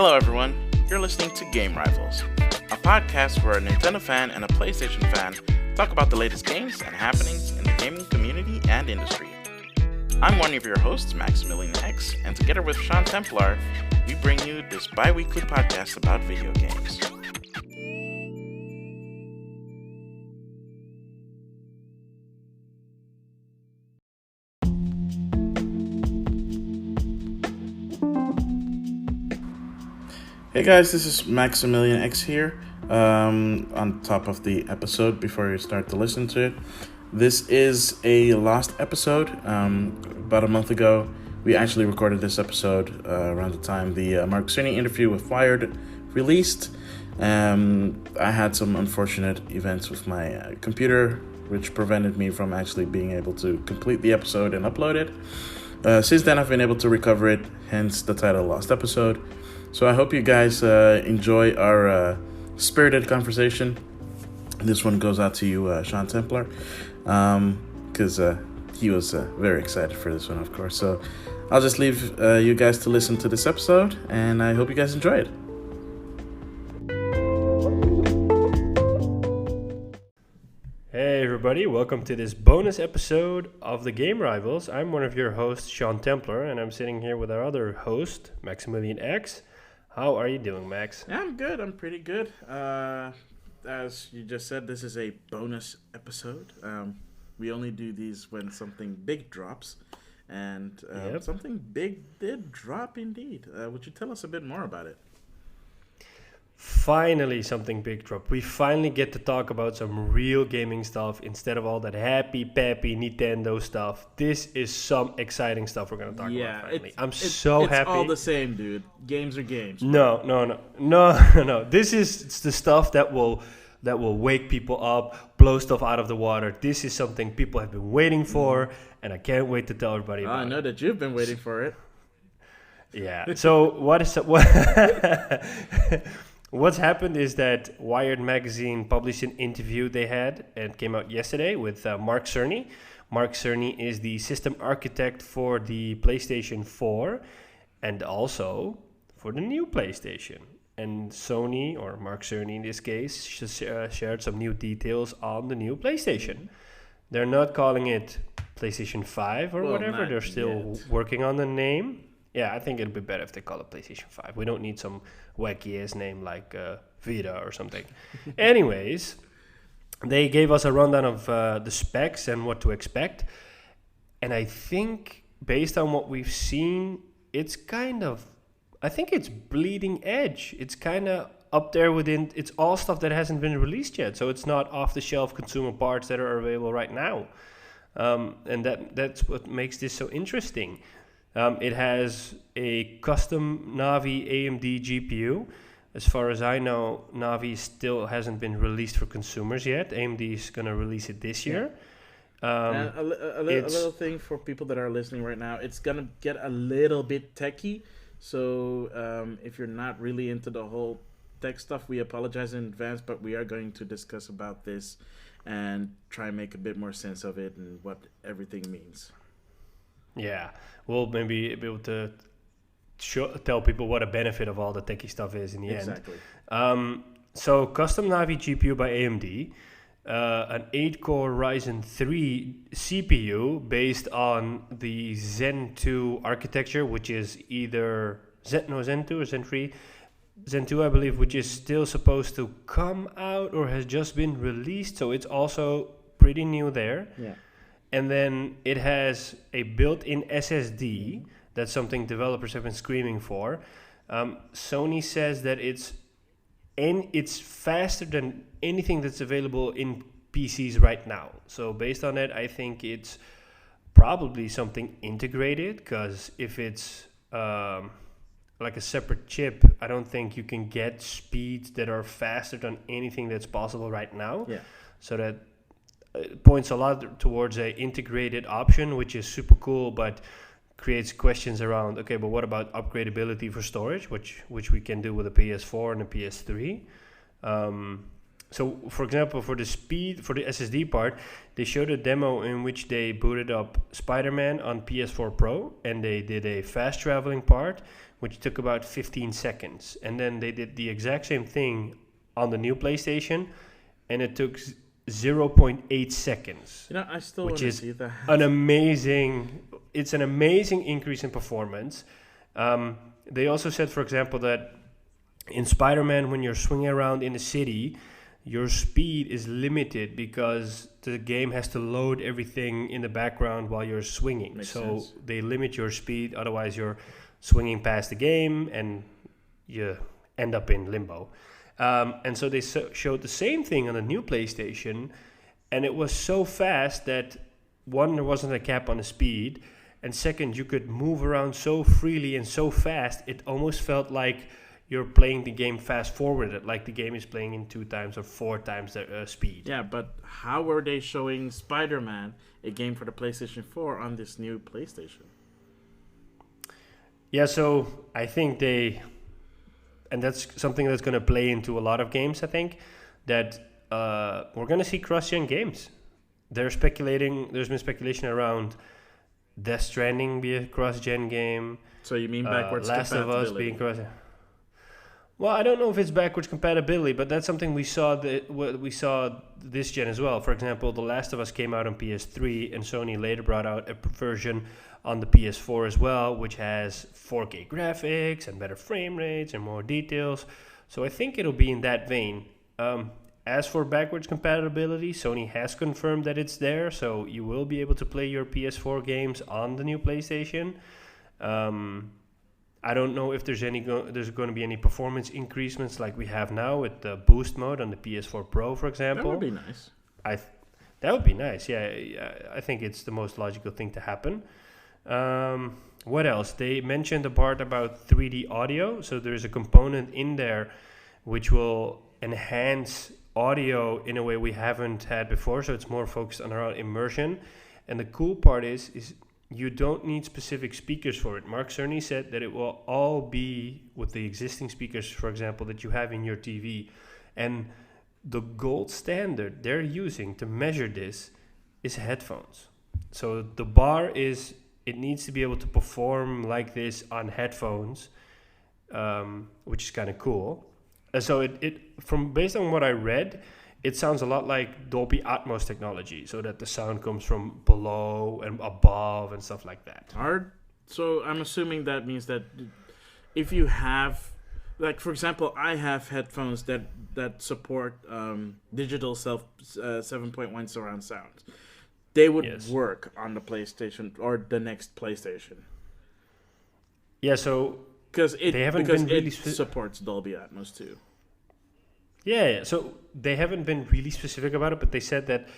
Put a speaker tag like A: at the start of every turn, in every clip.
A: Hello, everyone. You're listening to Game Rivals, a podcast where a Nintendo fan and a PlayStation fan talk about the latest games and happenings in the gaming community and industry. I'm one of your hosts, Maximilian X, and together with Sean Templar, we bring you this bi-weekly podcast about video games. Hey guys, this is Maximilian X here. On top of the episode, before you start to listen to it, this is a lost episode. About a month ago, we actually recorded this episode around the time the Mark Cerny interview with Wired released. I had some unfortunate events with my computer, which prevented me from actually being able to complete the episode and upload it. Since then, I've been able to recover it, hence the title Lost Episode. So I hope you guys enjoy our spirited conversation. This one goes out to you, Sean Templar, because he was very excited for this one, of course. So I'll just leave you guys to listen to this episode, and I hope you guys enjoy it.
B: Hey everybody, welcome to this bonus episode of the Game Rivals. I'm one of your hosts, Sean Templar, and I'm sitting here with our other host, Maximilian X. How are you doing, Max?
A: Yeah, I'm good. I'm pretty good. As you just said, this is a bonus episode. We only do these when something big drops, and something big did drop indeed. Would you tell us a bit more about it?
B: Finally, something big dropped. We finally get to talk about some real gaming stuff instead of all that happy-peppy Nintendo stuff. This is some exciting stuff we're going to talk about finally. I'm so happy.
A: It's all the same, dude. Games are games.
B: No. This is the stuff that will wake people up, blow stuff out of the water. This is something people have been waiting for, and I can't wait to tell everybody about it.
A: I know that you've been waiting for it.
B: Yeah. So what's happened is that Wired magazine published an interview they had, and it came out yesterday, with Mark Cerny. Mark Cerny is the system architect for the PlayStation 4 and also for the new PlayStation. And Sony, or Mark Cerny in this case, shared some new details on the new PlayStation. They're not calling it PlayStation 5 or whatever. They're still working on the name. Yeah, I think it'd be better if they call it PlayStation 5. We don't need some wacky-ass name like Vita or something. Anyways, they gave us a rundown of the specs and what to expect. And I think, based on what we've seen, it's I think it's bleeding edge. It's kind of up there within, it's all stuff that hasn't been released yet. So it's not off-the-shelf consumer parts that are available right now. And that's what makes this so interesting. It has a custom Navi AMD GPU. As far as I know, Navi still hasn't been released for consumers yet. AMD is going to release it this year.
A: A little thing for people that are listening right now, it's going to get a little bit techy. So if you're not really into the whole tech stuff, we apologize in advance, but we are going to discuss about this and try and make a bit more sense of it and what everything means.
B: Yeah, we'll maybe be able to tell people what a benefit of all the techie stuff is in the end.
A: Exactly.
B: So custom Navi GPU by AMD, an 8-core Ryzen 3 CPU based on the Zen 2 architecture, which is either Zen 2 or Zen 3. Zen 2, I believe, which is still supposed to come out or has just been released. So it's also pretty new there.
A: Yeah.
B: And then it has a built-in SSD. That's something developers have been screaming for. Sony says that it's faster than anything that's available in PCs right now. So based on that, I think it's probably something integrated, because if it's like a separate chip, I don't think you can get speeds that are faster than anything that's possible right now.
A: Yeah.
B: So that points a lot towards a integrated option, which is super cool, but creates questions around, okay, but what about upgradability for storage, which we can do with a PS4 and a PS3. So, for example, for the SSD part, they showed a demo in which they booted up Spider-Man on PS4 Pro, and they did a fast traveling part, which took about 15 seconds. And then they did the exact same thing on the new PlayStation, and it took 0.8 seconds.
A: I still want to see that.
B: It's an amazing increase in performance. They also said, for example, that in Spider-Man, when you're swinging around in the city, your speed is limited because the game has to load everything in the background while you're swinging.
A: Makes
B: so
A: sense.
B: They limit your speed, otherwise you're swinging past the game and you end up in limbo. And so they showed the same thing on the new PlayStation, and it was so fast that, one, there wasn't a cap on the speed, and second, you could move around so freely and so fast, it almost felt like you're playing the game fast forwarded, like the game is playing in 2 times or 4 times the speed.
A: Yeah, but how were they showing Spider-Man, a game for the PlayStation 4, on this new PlayStation?
B: Yeah, so I think and that's something that's going to play into a lot of games, I think, that we're going to see cross-gen games. There's been speculation around Death Stranding be a cross-gen game.
A: So you mean backwards
B: Last of
A: compatibility?
B: Us being cross-gen. Well, I don't know if it's backwards compatibility, but that's something we saw this gen as well. For example, The Last of Us came out on PS3, and Sony later brought out a version on the PS4 as well, which has 4K graphics and better frame rates and more details. So I think it'll be in that vein. As for backwards compatibility, Sony has confirmed that it's there, so you will be able to play your PS4 games on the new PlayStation. I don't know if there's going to be any performance increasements like we have now with the boost mode on the PS4 Pro, for example.
A: That would be nice.
B: That would be nice. Yeah, I think it's the most logical thing to happen. What else? They mentioned the part about 3D audio. So there's a component in there which will enhance audio in a way we haven't had before. So it's more focused on around immersion. And the cool part is you don't need specific speakers for it. Mark Cerny said that it will all be with the existing speakers, for example, that you have in your TV. And the gold standard they're using to measure this is headphones. So the bar is, it needs to be able to perform like this on headphones, which is kind of cool. So based on what I read, it sounds a lot like Dolby Atmos technology, so that the sound comes from below and above and stuff like that.
A: So I'm assuming that means that if you have, like, for example, I have headphones that support digital 7.1 surround sound. They would work on the PlayStation or the next PlayStation.
B: Yeah, so
A: because it supports Dolby Atmos too.
B: Yeah, so they haven't been really specific about it, but they said that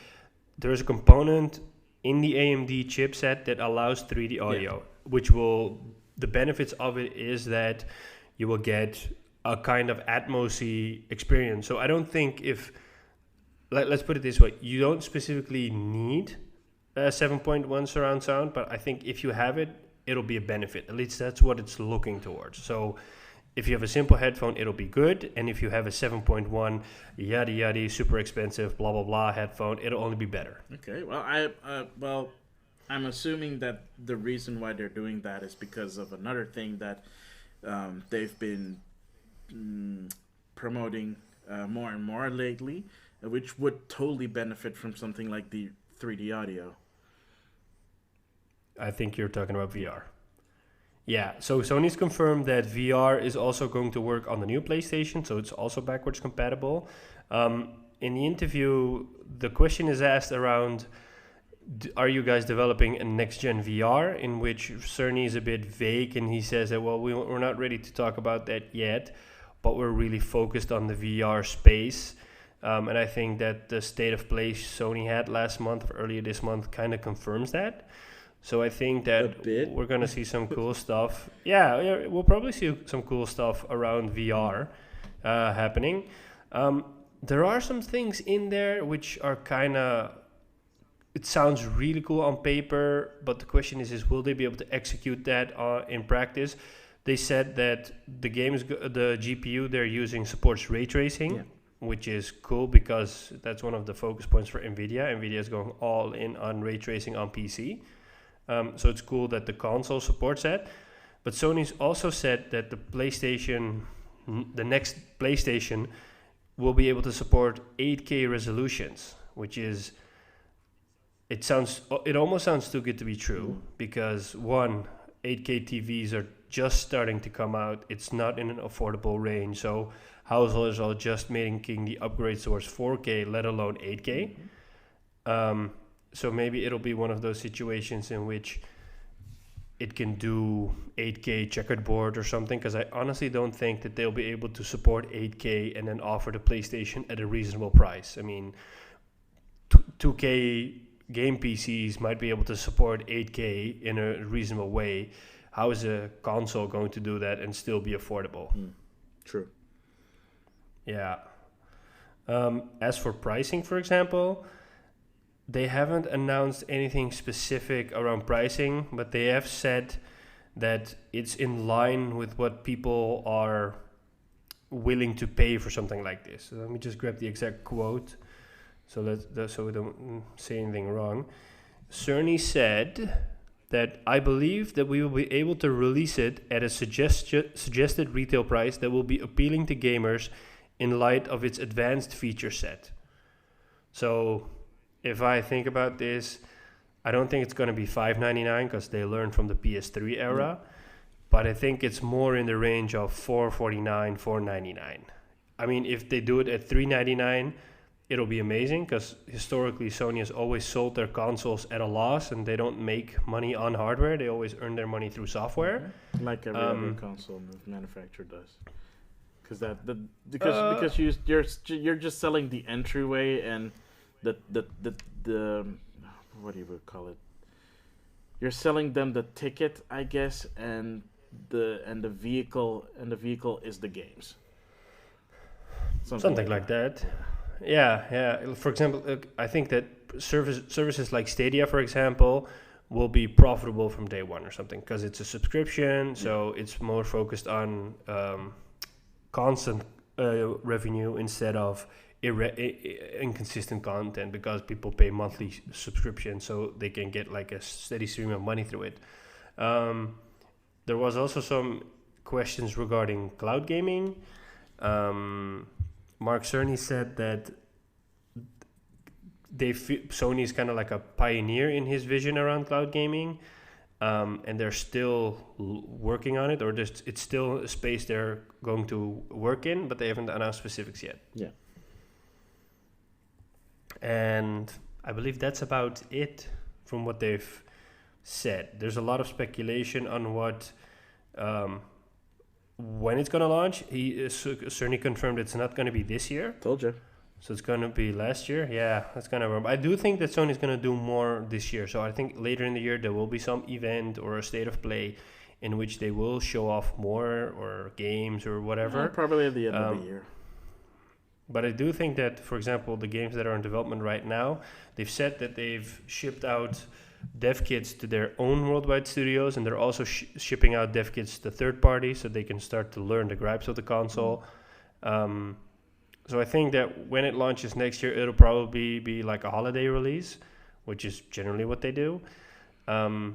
B: there is a component in the AMD chipset that allows 3D audio, which the benefits of it is that you will get a kind of Atmos-y experience. So I don't think let's put it this way, you don't specifically need a 7.1 surround sound, but I think if you have it, it'll be a benefit. At least that's what it's looking towards. So if you have a simple headphone, it'll be good. And if you have a 7.1, yada yada, super expensive, blah blah blah headphone, it'll only be better.
A: Okay. Well, I'm assuming that the reason why they're doing that is because of another thing that they've been promoting more and more lately, which would totally benefit from something like the 3D audio.
B: I think you're talking about VR. Yeah, so Sony's confirmed that VR is also going to work on the new PlayStation, so it's also backwards compatible. In the interview, the question is asked around, are you guys developing a next-gen VR, in which Cerny is a bit vague, and he says that, well, we're not ready to talk about that yet, but we're really focused on the VR space. And I think that the State of Play Sony had last month or earlier this month kind of confirms that. So I think that we're going to see some cool stuff. Yeah, we'll probably see some cool stuff around VR happening. There are some things in there which are kind of, it sounds really cool on paper, but the question is will they be able to execute that in practice? They said that the GPU they're using supports ray tracing, which is cool because that's one of the focus points for NVIDIA. NVIDIA is going all in on ray tracing on PC. So it's cool that the console supports that. But Sony's also said that the next PlayStation, will be able to support 8K resolutions, which is it almost sounds too good to be true, because one, 8K TVs are just starting to come out. It's not in an affordable range, so households are just making the upgrades towards 4K, let alone 8K. So maybe it'll be one of those situations in which it can do 8K checkerboard or something, because I honestly don't think that they'll be able to support 8K and then offer the PlayStation at a reasonable price. I mean, 2K game PCs might be able to support 8K in a reasonable way. How is a console going to do that and still be affordable?
A: True.
B: Yeah. As for pricing, for example, they haven't announced anything specific around pricing, but they have said that it's in line with what people are willing to pay for something like this. So let me just grab the exact quote, so we don't say anything wrong. Cerny said that, "I believe that we will be able to release it at a suggested retail price that will be appealing to gamers in light of its advanced feature set." So if I think about this, I don't think it's going to be $599 because they learned from the PS3 era, but I think it's more in the range of $449, $499. I mean, if they do it at $399, it'll be amazing, because historically Sony has always sold their consoles at a loss, and they don't make money on hardware. They always earn their money through software,
A: like every other console manufacturer does. Because you're just selling the entryway and the what do you call it? You're selling them the ticket, I guess, and the vehicle is the games.
B: Something like that. Yeah. For example, I think that services like Stadia, for example, will be profitable from day one or something, because it's a subscription, so it's more focused on constant revenue instead of inconsistent content, because people pay monthly subscription, so they can get like a steady stream of money through it. There was also some questions regarding cloud gaming. Mark Cerny said that Sony is kind of like a pioneer in his vision around cloud gaming, and they're still working on it, or it's still a space they're going to work in, but they haven't announced specifics yet.
A: Yeah.
B: And I believe that's about it from what they've said. There's a lot of speculation on when it's going to launch. Cerny confirmed it's not going to be this year.
A: Told you.
B: So it's going to be last year. Yeah, that's kind of. I do think that Sony's going to do more this year. So I think later in the year there will be some event or a state of play in which they will show off more, or games or whatever.
A: Probably at the end of the year.
B: But I do think that, for example, the games that are in development right now, they've said that they've shipped out dev kits to their own worldwide studios, and they're also shipping out dev kits to third parties, so they can start to learn the gripes of the console. So I think that when it launches next year, it'll probably be like a holiday release, which is generally what they do. And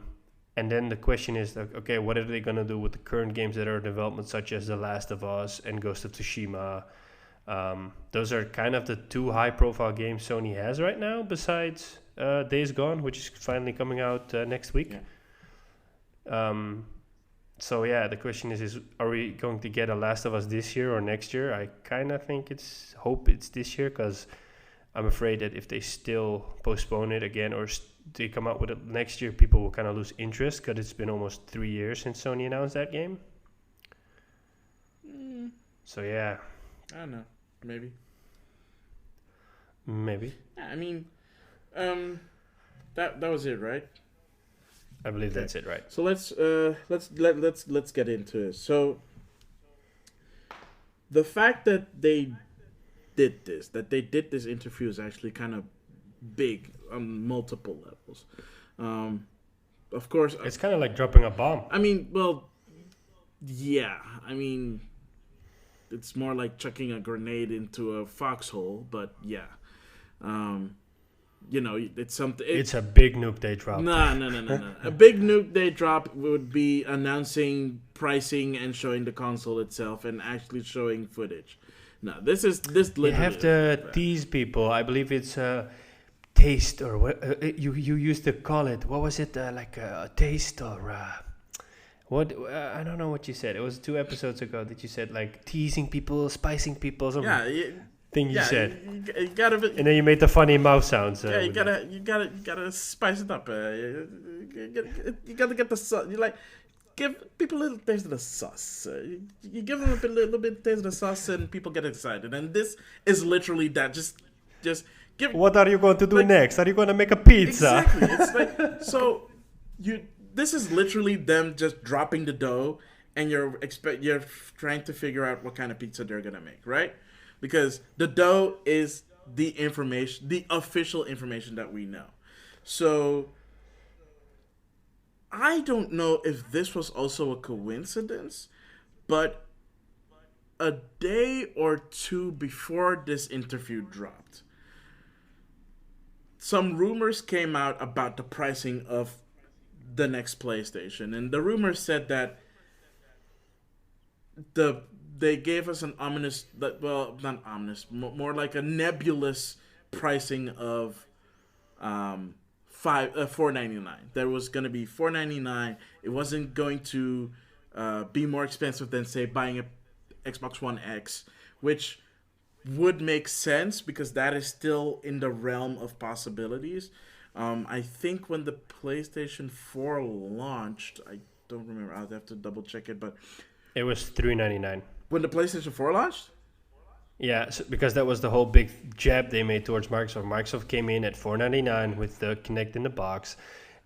B: then the question is, okay, what are they going to do with the current games that are in development, such as The Last of Us and Ghost of Tsushima? Those are kind of the two high-profile games Sony has right now, besides Days Gone, which is finally coming out next week. Yeah. So yeah, the question is are we going to get a Last of Us this year or next year? I kind of think hope it's this year, because I'm afraid that if they still postpone it again, or they come out with it next year, people will kind of lose interest, because it's been almost 3 years since Sony announced that game. So yeah.
A: I don't know. Maybe. Yeah, I mean, that was it, right?
B: I believe that's it, right?
A: So let's get into it. So the fact that they did this interview is actually kind of big on multiple levels. Of course,
B: it's kind of like dropping a bomb.
A: I mean, well, yeah. I mean, it's more like chucking a grenade into a foxhole, but yeah. it's something.
B: It's a big nuke they dropped.
A: No. A big nuke they drop would be announcing pricing and showing the console itself and actually showing footage. No, this literally.
B: You have to tease people. I believe it's taste or what you used to call it. What was it? Like a taste or what? I don't know what you said. It was 2 episodes ago that you said like teasing people, spicing people. Thing you said.
A: You gotta.
B: And then you made the funny mouth sounds.
A: You gotta spice it up. You gotta get the sauce. You like. Give people a little taste of the sauce. You give them a little bit taste of the sauce, and people get excited. And this is literally that. Just give.
B: What are you going to do next? Are you going to make a pizza?
A: Exactly. It's like so. This is literally them just dropping the dough, and you're trying to figure out what kind of pizza they're gonna make, right? Because the dough is the information, the official information that we know. So. I don't know if this was also a coincidence, but a day or 2 before this interview dropped, some rumors came out about the pricing of the next PlayStation. And the rumors said that they gave us an ominous, well, not ominous, more like a nebulous pricing of $499. There was going to be $499. It wasn't going to be more expensive than, say, buying a Xbox One X, which would make sense because that is still in the realm of possibilities. I think when the PlayStation 4 launched, I don't remember. I'll have to double check it, but
B: it was $399
A: when the PlayStation 4 launched.
B: Yeah, because that was the whole big jab they made towards Microsoft. Microsoft came in at $499 with the Kinect in the box,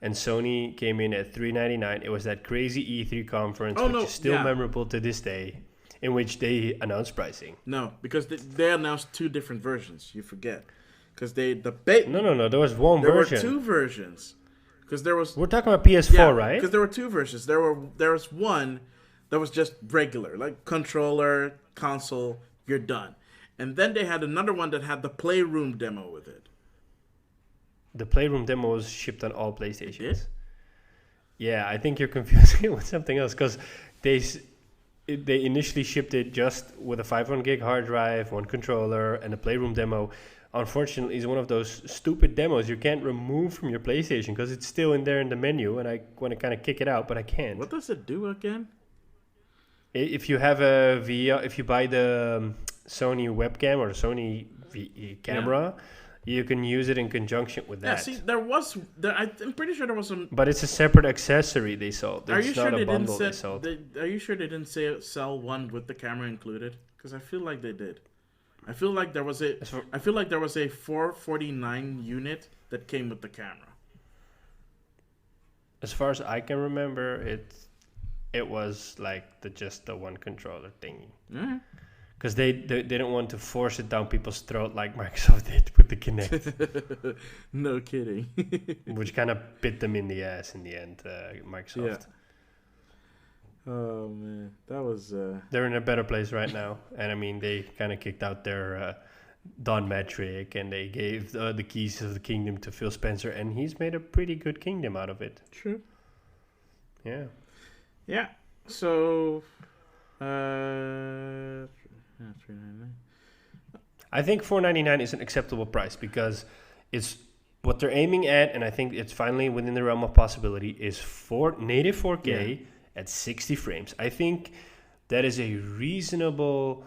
B: and Sony came in at $399. It was that crazy E3 conference, which is still memorable to this day, in which they announced pricing.
A: No, because they announced 2 different versions. You forget, because
B: No. There was one version.
A: There were 2 versions, because there was.
B: We're talking about PS4, right?
A: Because there were 2 versions. There was one that was just regular, like controller, console. You're done. And then they had another one that had the Playroom demo with it.
B: The Playroom demo was shipped on all PlayStations. Yeah, I think you're confusing it with something else because they initially shipped it just with a 500 gig hard drive, 1 controller, and the Playroom demo. Unfortunately, is one of those stupid demos you can't remove from your PlayStation because it's still in there in the menu, and I want to kind of kick it out, but I can't.
A: What does it do again?
B: If you have a VR, if you buy the Sony webcam or the Sony camera, you can use it in conjunction with that.
A: Yeah, see, I'm pretty sure there was some.
B: But it's a separate accessory they sold.
A: Are you sure they didn't sell one with the camera included? Because I feel like they did. I feel like there was a $449 unit that came with the camera.
B: As far as I can remember, it was like just the 1 controller thingy. Because they didn't want to force it down people's throat like Microsoft did with the Kinect.
A: No kidding.
B: Which kind of bit them in the ass in the end, Microsoft.
A: Yeah. Oh, man. That was...
B: They're in a better place right now. And, I mean, they kind of kicked out their Don Matrick, and they gave the keys of the kingdom to Phil Spencer, and he's made a pretty good kingdom out of it.
A: True.
B: Yeah.
A: Yeah. So... $399.
B: I think $499 is an acceptable price because it's what they're aiming at, and I think it's finally within the realm of possibility, is native 4K at 60 frames. I think that is a reasonable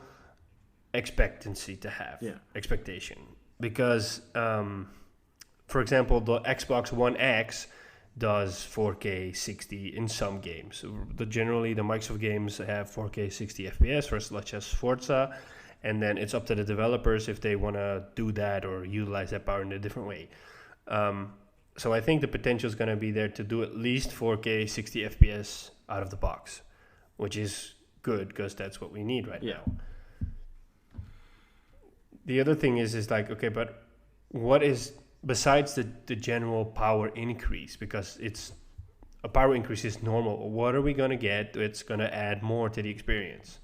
B: expectancy to have. Expectation. Because, for example, the Xbox One X does 4K 60 in some games. Generally, the Microsoft games have 4K 60 FPS, such as Forza, and then it's up to the developers if they want to do that or utilize that power in a different way. So I think the potential is going to be there to do at least 4K 60 FPS out of the box, which is good because that's what we need right now. The other thing is like, okay, but what is... Besides the general power increase, because a power increase is normal, what are we going to get that's going to add more to the experience?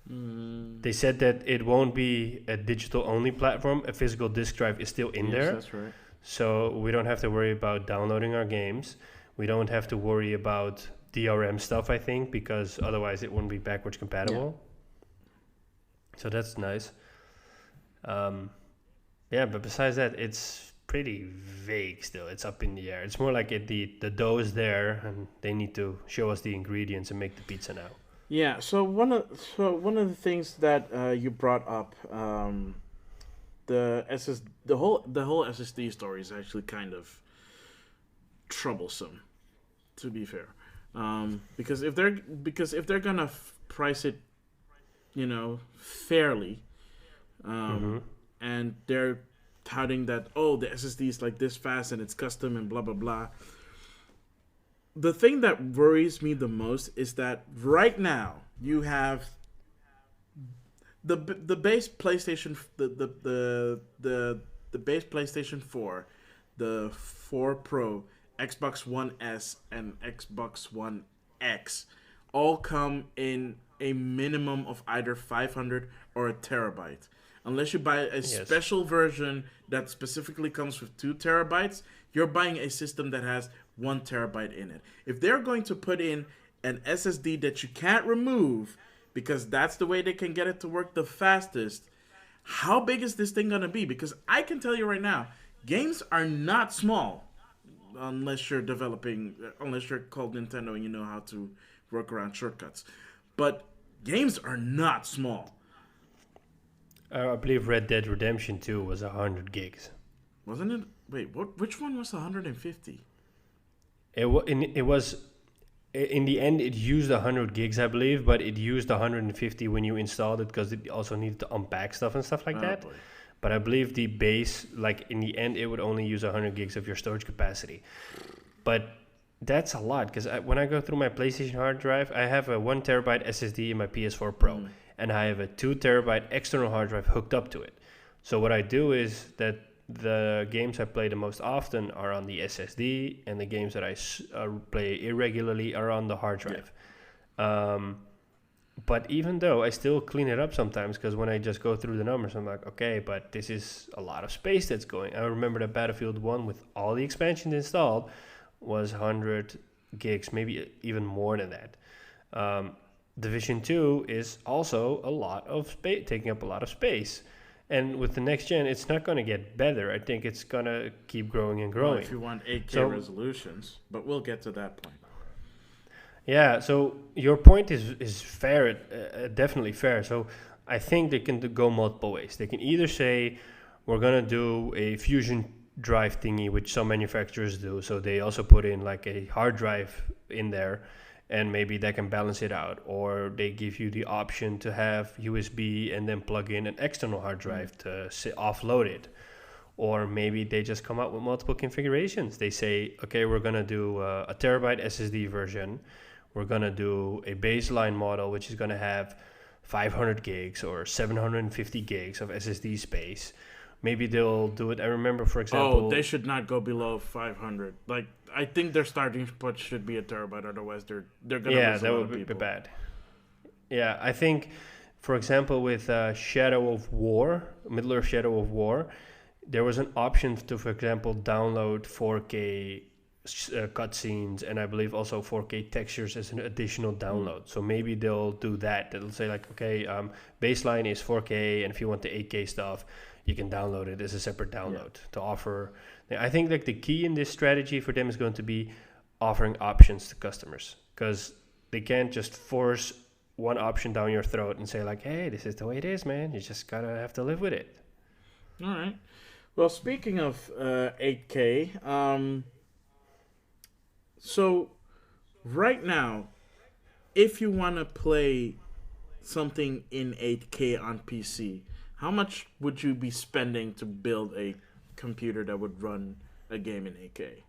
B: They said that it won't be a digital-only platform. A physical disk drive is still in there.
A: That's right.
B: So we don't have to worry about downloading our games. We don't have to worry about DRM stuff, I think, because otherwise it wouldn't be backwards compatible. So that's nice. But besides that, it's pretty vague still. It's up in the air. It's more like the dough is there, and they need to show us the ingredients and make the pizza now.
A: Yeah. So one of the things that you brought up, the whole SSD story is actually kind of troublesome, to be fair, because if they're gonna price it, fairly, and they're touting that the SSD is like this fast and it's custom and blah blah blah. The thing that worries me the most is that right now you have the base PlayStation the base PlayStation 4, the 4 Pro, Xbox One S, and Xbox One X all come in a minimum of either 500 or a terabyte. Unless you buy a special version that specifically comes with 2 terabytes, you're buying a system that has 1 terabyte in it. If they're going to put in an SSD that you can't remove because that's the way they can get it to work the fastest, how big is this thing going to be? Because I can tell you right now, games are not small unless you're called Nintendo and you know how to work around shortcuts. But games are not small.
B: I believe Red Dead Redemption 2 was 100 gigs.
A: Wasn't it? Wait, which one was 150?
B: It was, in the end, it used 100 gigs, I believe, but it used 150 when you installed it because it also needed to unpack stuff and stuff like that. Boy. But I believe the base, in the end, it would only use 100 gigs of your storage capacity. But that's a lot because when I go through my PlayStation hard drive, I have a 1 terabyte SSD in my PS4 Pro. And I have a 2 terabyte external hard drive hooked up to it. So what I do is that the games I play the most often are on the SSD, and the games that I play irregularly are on the hard drive. Yeah. But even though I still clean it up sometimes, because when I just go through the numbers, I'm like, okay, but this is a lot of space that's going. I remember that Battlefield 1 with all the expansions installed was 100 gigs, maybe even more than that. Division 2 is also a lot of space, taking up a lot of space. And with the next gen, it's not going to get better. I think it's going to keep growing and growing.
A: Well, if you want 8K resolutions, but we'll get to that point.
B: Yeah, so your point is fair, definitely fair. So I think they can go multiple ways. They can either say, we're going to do a fusion drive thingy, which some manufacturers do. So they also put in a hard drive in there, and maybe that can balance it out. Or they give you the option to have USB and then plug in an external hard drive to offload it. Or maybe they just come out with multiple configurations. They say, okay, we're going to do a terabyte SSD version. We're going to do a baseline model, which is going to have 500 gigs or 750 gigs of SSD space. Maybe they'll do it. I remember, for example...
A: they should not go below 500. I think their starting point should be a terabyte. Otherwise, they're going to lose a lot of people. Yeah, that would be
B: bad. Yeah, I think, for example, with Shadow of War, Middle-earth Shadow of War, there was an option to, for example, download 4K cutscenes, and I believe also 4K textures as an additional download. So maybe they'll do that. They'll say okay, baseline is 4K, and if you want the 8K stuff, you can download it as a separate download to offer. I think the key in this strategy for them is going to be offering options to customers, because they can't just force one option down your throat and say hey, this is the way it is, man. You just gotta have to live with it.
A: All right. Well, speaking of 8K, so right now, if you want to play something in 8K on PC, how much would you be spending to build a computer that would run a game in 8K?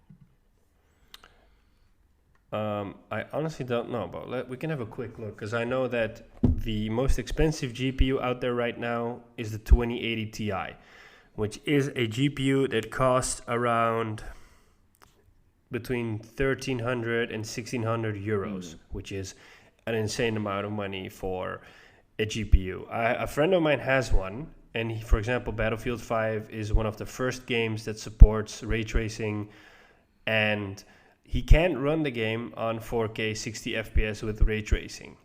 B: I honestly don't know, but we can have a quick look, because I know that the most expensive GPU out there right now is the 2080 Ti, which is a GPU that costs around between 1,300 and 1,600 euros, which is an insane amount of money for a GPU. A friend of mine has one, And for example, Battlefield 5 is one of the first games that supports ray tracing, and he can't run the game on 4K 60 FPS with ray tracing.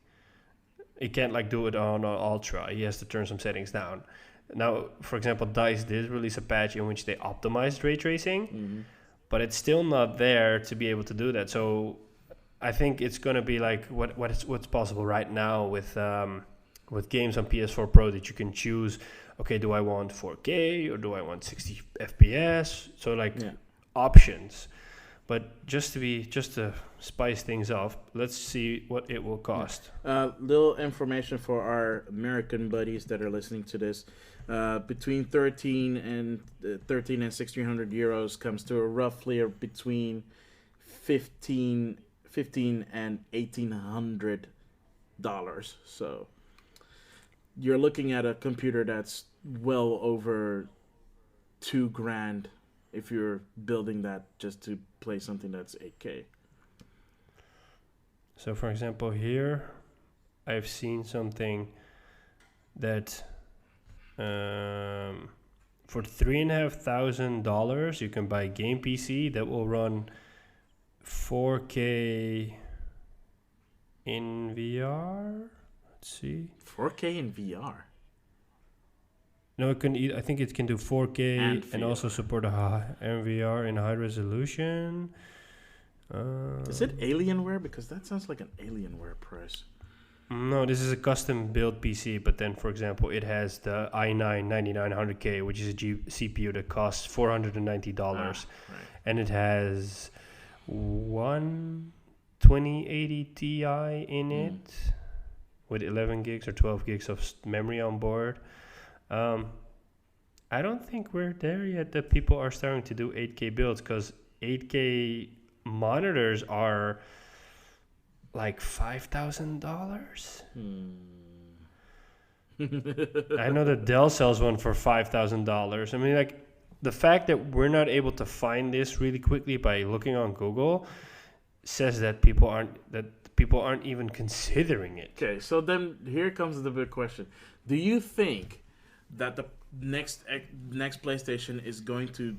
B: He can't like do it on ultra. He has to turn some settings down. Now, for example, DICE did release a patch in which they optimized ray tracing, but it's still not there to be able to do that. So I think it's going to be like what's possible right now with games on PS4 Pro, that you can choose, okay, do I want 4K or do I want 60 FPS? So like options. But just to spice things off, let's see what it will cost.
A: Little information for our American buddies that are listening to this. Between 13 and 1,600 euros comes to roughly between 15 and $1,800. So you're looking at a computer that's well over $2,000 if you're building that just to play something that's 8K.
B: So for example, here I've seen something that for $3,500 you can buy a game PC that will run 4K in VR. Let's see.
A: 4K in VR.
B: No, it can. I think it can do 4K and also support a NVR in high resolution.
A: Is it Alienware? Because that sounds like an Alienware price.
B: No, this is a custom built PC. But then, for example, it has the i9-9900K, which is a CPU that costs $490,
A: right.
B: and it has one 2080 Ti in it with 11 gigs or 12 gigs of memory on board. I don't think we're there yet that people are starting to do 8K builds, because 8K monitors are like $5,000. I know that Dell sells one for $5,000. I mean, like, the fact that we're not able to find this really quickly by looking on Google says that people aren't even considering it.
A: Okay, so then here comes the big question: do you think that the next PlayStation is going to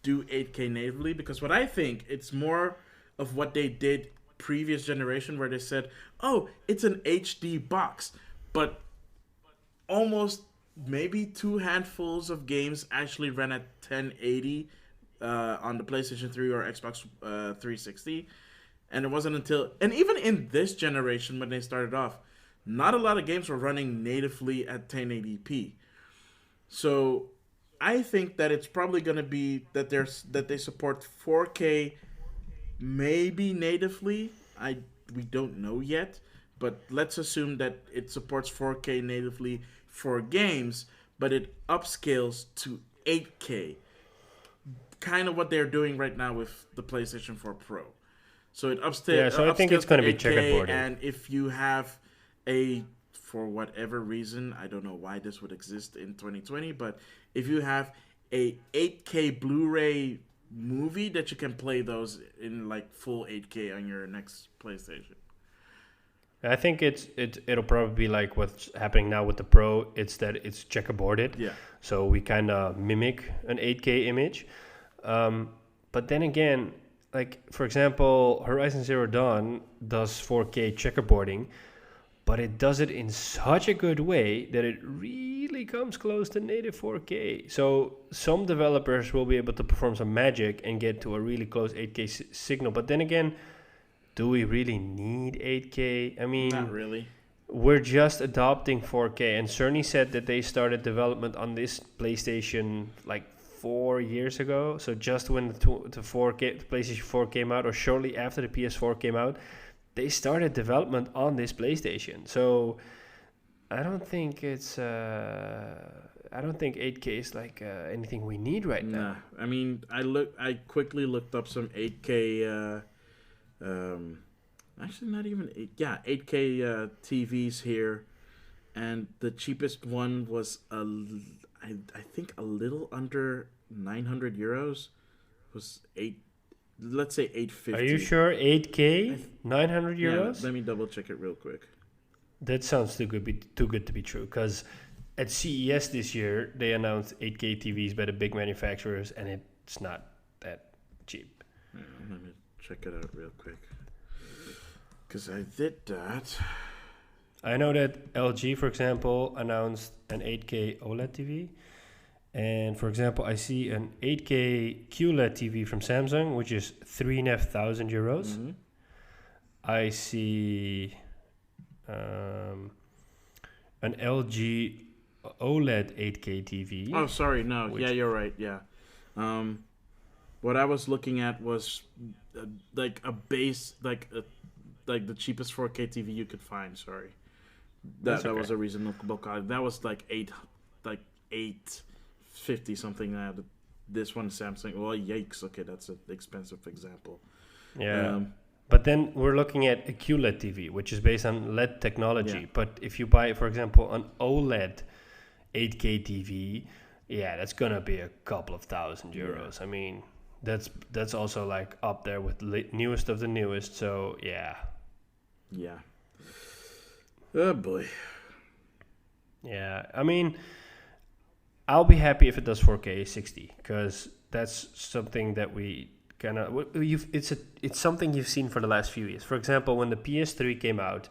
A: do 8K natively? Because what I think, it's more of what they did previous generation, where they said, oh, it's an HD box, but almost maybe two handfuls of games actually ran at 1080 on the PlayStation 3 or Xbox 360. And it wasn't until, and even in this generation when they started off, not a lot of games were running natively at 1080p. So I think that it's probably going to be that they support 4K maybe natively. We don't know yet, but let's assume that it supports 4K natively for games, but it upscales to 8K. Kind of what they're doing right now with the PlayStation 4 Pro. So it upscales.
B: Yeah, so I think it's going to be checkerboarding.
A: And if you have for whatever reason, I don't know why this would exist in 2020, but if you have a 8K Blu-ray movie, that you can play those in like full 8K on your next PlayStation.
B: I think it'll probably be like what's happening now with the Pro. It's that it's checkerboarded.
A: Yeah.
B: So we kind of mimic an 8K image. But then again, like, for example, Horizon Zero Dawn does 4K checkerboarding, but it does it in such a good way that it really comes close to native 4K. So some developers will be able to perform some magic and get to a really close 8K signal. But then again, do we really need 8K? I mean,
A: not really.
B: We're just adopting 4K. And Cerny said that they started development on this PlayStation like 4 years ago. So just when the PlayStation 4 came out, or shortly after the PS4 came out, they started development on this PlayStation. So I don't think 8K is like anything we need right now.
A: I mean, I quickly looked up some 8K. Actually, not even 8K TVs here, and the cheapest one was I think a little under 900 euros. Was let's say 850.
B: Are you sure 8K 900 euros?
A: Yeah, let me double check it real quick.
B: That sounds too good to be true, because at CES this year, they announced 8K TVs by the big manufacturers, and it's not that cheap.
A: Let me check it out real quick. Because I did that.
B: I know that LG, for example, announced an 8K OLED TV. And for example, I see an 8K QLED TV from Samsung, which is 3,500 euros.
A: Mm-hmm.
B: I see an LG OLED 8K TV.
A: Oh, sorry, no. Yeah, you're right. Yeah. What I was looking at was like a base, like the cheapest 4K TV you could find. Sorry, that was a reasonable cost. That was like $850 something. This one Samsung. Well, yikes. Okay, that's an expensive example.
B: Yeah. But then we're looking at a QLED TV, which is based on LED technology.
A: Yeah.
B: But if you buy, for example, an OLED 8K TV, yeah, that's gonna be a couple of €1,000. I mean, that's also like up there with newest of the newest. So yeah.
A: Yeah. Oh boy.
B: Yeah, I mean, I'll be happy if it does 4K 60, because that's something that we kind of it's something you've seen for the last few years. For example, when the PS3 came out,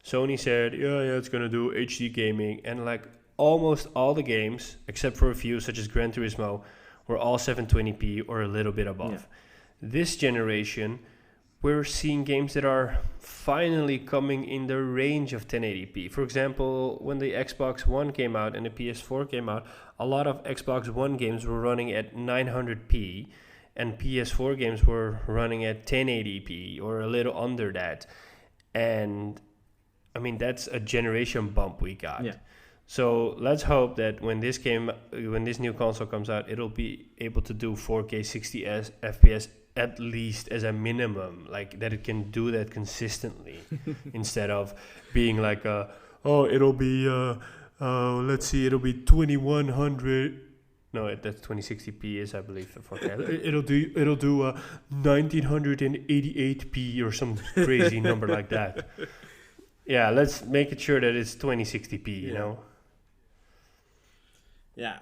B: Sony said, yeah, it's gonna do HD gaming, and like almost all the games, except for a few such as Gran Turismo, were all 720p or a little bit above. Yeah. This generation, we're seeing games that are finally coming in the range of 1080p. For example, when the Xbox One came out and the PS4 came out, a lot of Xbox One games were running at 900p, and PS4 games were running at 1080p or a little under that. And I mean, that's a generation bump we got. Yeah. So let's hope that when this new console comes out, it'll be able to do 4K 60 FPS at least as a minimum, like that it can do that consistently instead of being like it'll be let's see, it'll be 2100. No, that's 2060p is, I believe, the 4K. It'll do 1988p or some crazy number like that. Yeah, let's make it sure that it's 2060p. You know.
A: Yeah.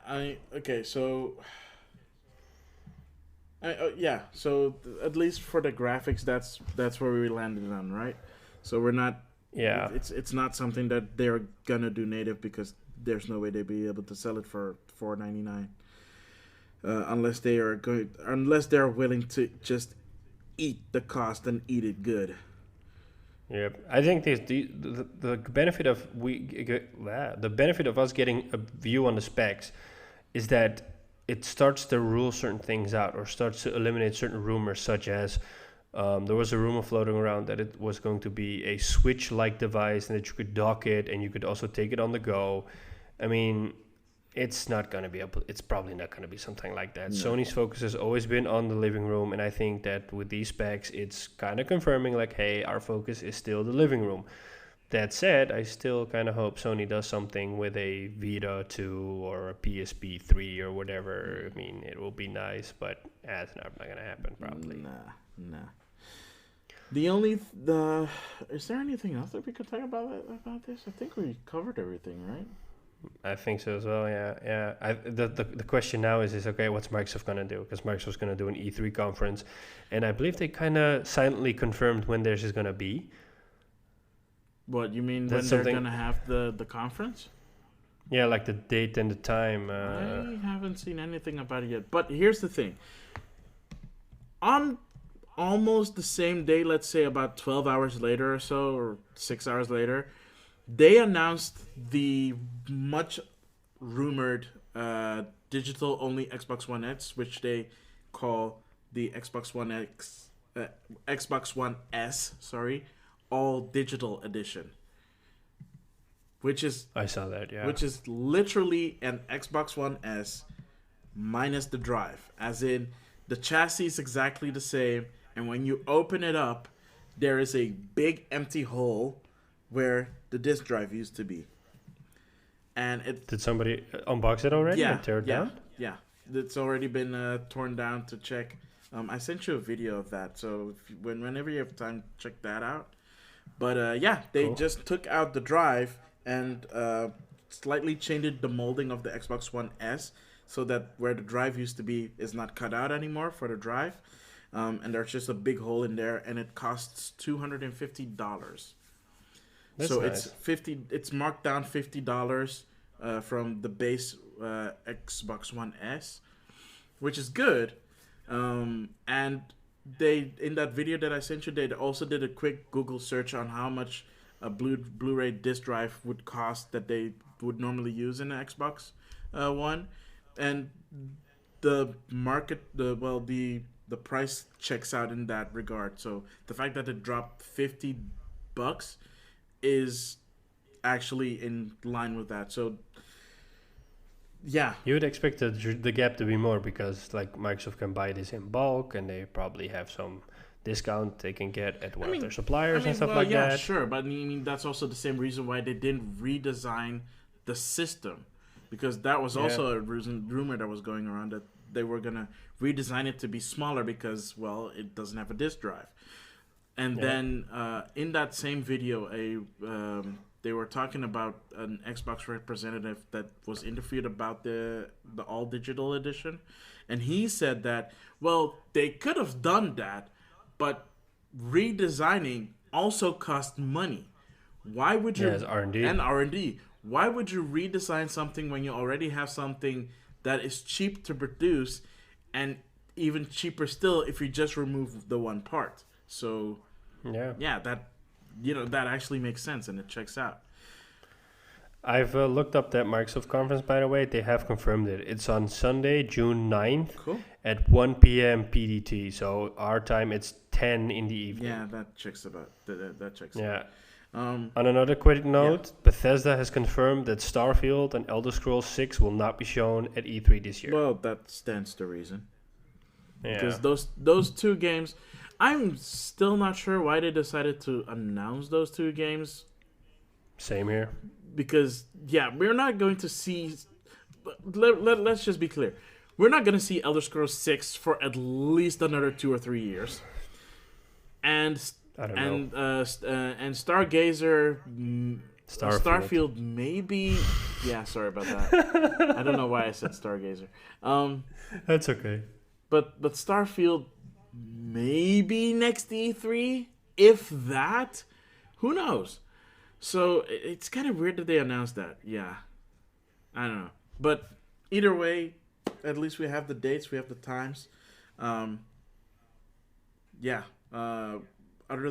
A: So at least for the graphics, that's where we landed on, right? So we're not. Yeah. It's not something that they're gonna do native, because there's no way they'd be able to sell it for $499, unless they're willing to just eat the cost and eat it good.
B: Yep, I think the benefit of the benefit of us getting a view on the specs is that it starts to rule certain things out, or starts to eliminate certain rumors, such as there was a rumor floating around that it was going to be a Switch-like device and that you could dock it and you could also take it on the go. I mean, it's probably not going to be something like that. No. Sony's focus has always been on the living room, and I think that with these specs, it's kind of confirming like, hey, our focus is still the living room. That said, I still kind of hope Sony does something with a Vita 2 or a PSP 3 or whatever. I mean, it will be nice, but it's not going to happen probably.
A: Nah. Is there anything else that we could talk about this? I think we covered everything, right?
B: I think so as well, yeah. The question now is okay, what's Microsoft going to do? Because Microsoft's going to do an E3 conference, and I believe they kind of silently confirmed when theirs is going to be.
A: What, you mean when they're going to have the conference?
B: Yeah, like the date and the time.
A: I haven't seen anything about it yet. But here's the thing. On almost the same day, let's say about 12 hours later or so, or 6 hours later, they announced the much rumored digital-only Xbox One X, which they call the Xbox One S, all digital edition.
B: I saw that, yeah.
A: Which is literally an Xbox One S minus the drive, as in the chassis is exactly the same, and when you open it up, there is a big empty hole where the disk drive used to be. And
B: did somebody unbox it already and tear it down?
A: Yeah, it's already been torn down to check. I sent you a video of that, so whenever you have time, check that out. But they just took out the drive and slightly changed the molding of the Xbox One S so that where the drive used to be is not cut out anymore for the drive. And there's just a big hole in there, and it costs $250.
B: That's
A: so
B: nice.
A: It's marked down $50 from the base Xbox One S, which is good. And they in that video that I sent you, they also did a quick Google search on how much a Blu-ray disc drive would cost that they would normally use in an Xbox One, and the the price checks out in that regard. So the fact that it dropped $50 is actually in line with that. So yeah,
B: You would expect the gap to be more because like Microsoft can buy this in bulk and they probably have some discount they can get at one of their suppliers and stuff like
A: yeah,
B: that.
A: sure, but I mean that's also the same reason why they didn't redesign the system, because that was also a rumor that was going around that they were gonna redesign it to be smaller because, well, it doesn't have a disk drive. And then in that same video, they were talking about an Xbox representative that was interviewed about the all digital edition, and he said that, well, they could have done that, but redesigning also cost money. Why would you?
B: Yes, R&D.
A: And R&D. Why would you redesign something when you already have something that is cheap to produce, and even cheaper still if you just remove the one part? So yeah, that actually makes sense and it checks out.
B: I've looked up that Microsoft conference, by the way. They have confirmed it. It's on Sunday, June 9th
A: Cool.
B: at 1 p.m. PDT. So our time, it's 10 in the evening.
A: Yeah, that checks about. That checks.
B: Yeah.
A: Out.
B: On another quick note, Bethesda has confirmed that Starfield and Elder Scrolls 6 will not be shown at E3 this year.
A: Well, that stands to reason.
B: Yeah.
A: Because those two games, I'm still not sure why they decided to announce those two games.
B: Same here.
A: Because we're not going to see. Let's just be clear, we're not going to see Elder Scrolls 6 for at least another 2 or 3 years. And
B: I don't know.
A: And Stargazer, Starfield maybe. Yeah, sorry about that. I don't know why I said Stargazer.
B: That's okay.
A: But Starfield maybe next E3, if that. Who knows? So it's kind of weird that they announced that. Yeah, I don't know. But either way, at least we have the dates, we have the times. Other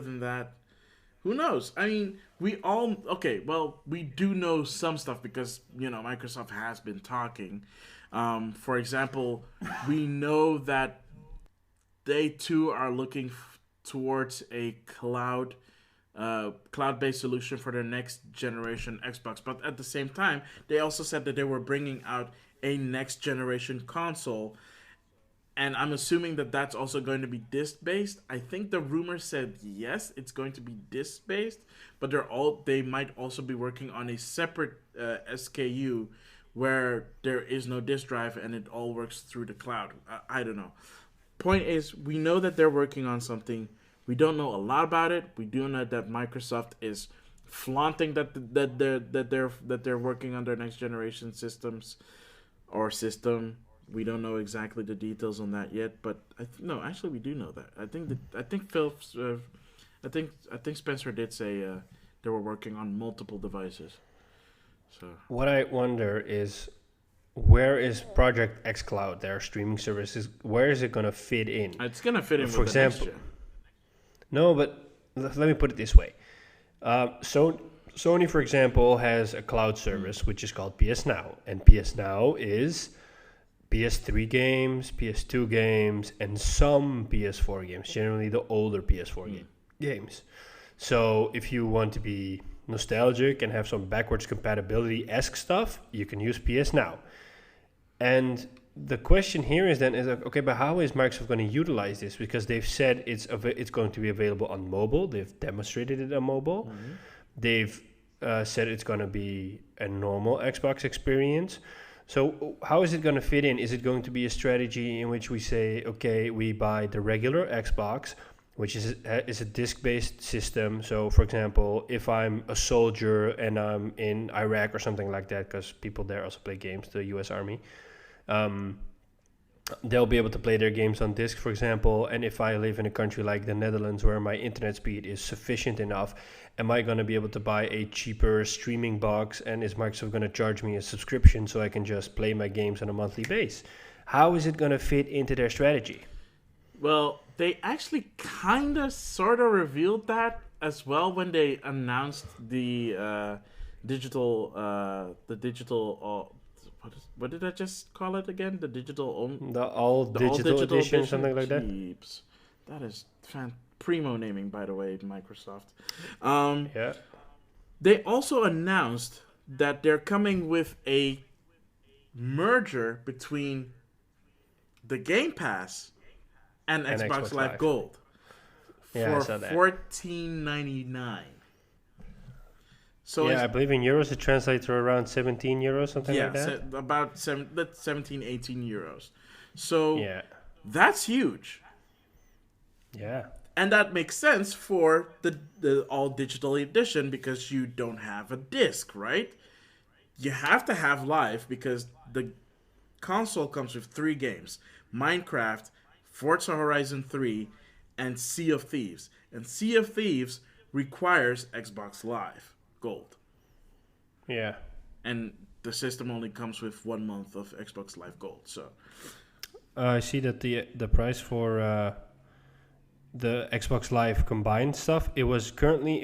A: than that, who knows? I mean, we do know some stuff because, Microsoft has been talking. For example, we know that they too are looking towards a cloud-based solution for their next generation Xbox. But at the same time, they also said that they were bringing out a next generation console. And I'm assuming that that's also going to be disc-based. I think the rumor said yes, it's going to be disc-based, but they might also be working on a separate SKU where there is no disc drive and it all works through the cloud. I don't know. Point is, we know that they're working on something. We don't know a lot about it. We do know that Microsoft is flaunting that they're working on their next generation systems or system. We don't know exactly the details on that yet, but actually we do know that. I think Spencer did say they were working on multiple devices. So
B: what I wonder is, where is Project xCloud, their streaming services? Where is it going to fit in?
A: It's going to fit in.
B: For
A: with
B: example,
A: the next gen.
B: No, but let me put it this way. Sony, for example, has a cloud service which is called PS Now, and PS Now is PS3 games, PS2 games, and some PS4 games, generally the older PS4 games. So if you want to be nostalgic and have some backwards compatibility-esque stuff, you can use PS Now. And the question here is okay, but how is Microsoft going to utilize this? Because they've said it's going to be available on mobile. They've demonstrated it on mobile. Mm-hmm. They've said it's going to be a normal Xbox experience. So how is it going to fit in? Is it going to be a strategy in which we say, okay, we buy the regular Xbox, which is a disc-based system. So, for example, if I'm a soldier and I'm in Iraq or something like that, because people there also play games, the U.S. Army, um, they'll be able to play their games on disc, for example. And if I live in a country like the Netherlands where my internet speed is sufficient enough, am I going to be able to buy a cheaper streaming box? And is Microsoft going to charge me a subscription so I can just play my games on a monthly base? How is it going to fit into their strategy?
A: Well, they actually kind of sort of revealed that as well when they announced the digital what did I just call it again? The
B: All digital edition, something like that.
A: Jeeps. That is primo naming, by the way, Microsoft.
B: Yeah.
A: They also announced that they're coming with a merger between the Game Pass and Xbox Live Gold for $14.99. So
B: I believe in euros it translates to around 17 euros, something like that.
A: Yeah, about 17, 18 euros. So that's huge.
B: Yeah.
A: And that makes sense for the all digital edition because you don't have a disc, right? You have to have live because the console comes with 3 games: Minecraft, Forza Horizon 3, and Sea of Thieves. And Sea of Thieves requires Xbox Live Gold.
B: Yeah.
A: And the system only comes with 1 month of Xbox Live Gold. So
B: I see that the price for the Xbox Live combined stuff, it was 17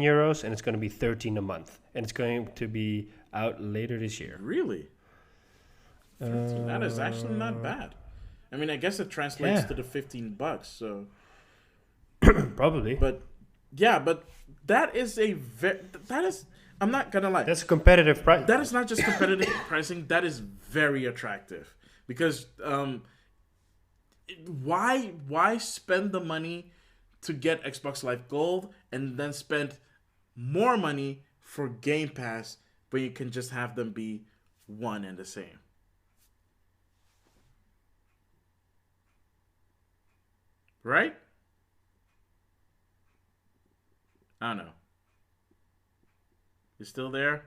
B: euros and it's going to be 13 a month. And it's going to be out later this year.
A: Really? 13. That is actually not bad. I mean, I guess it translates to the $15, so
B: probably.
A: But that is I'm not gonna lie.
B: That's a competitive price.
A: That is not just competitive pricing. That is very attractive because why spend the money to get Xbox Live Gold and then spend more money for Game Pass when you can just have them be one and the same? Right? I don't know. You still there?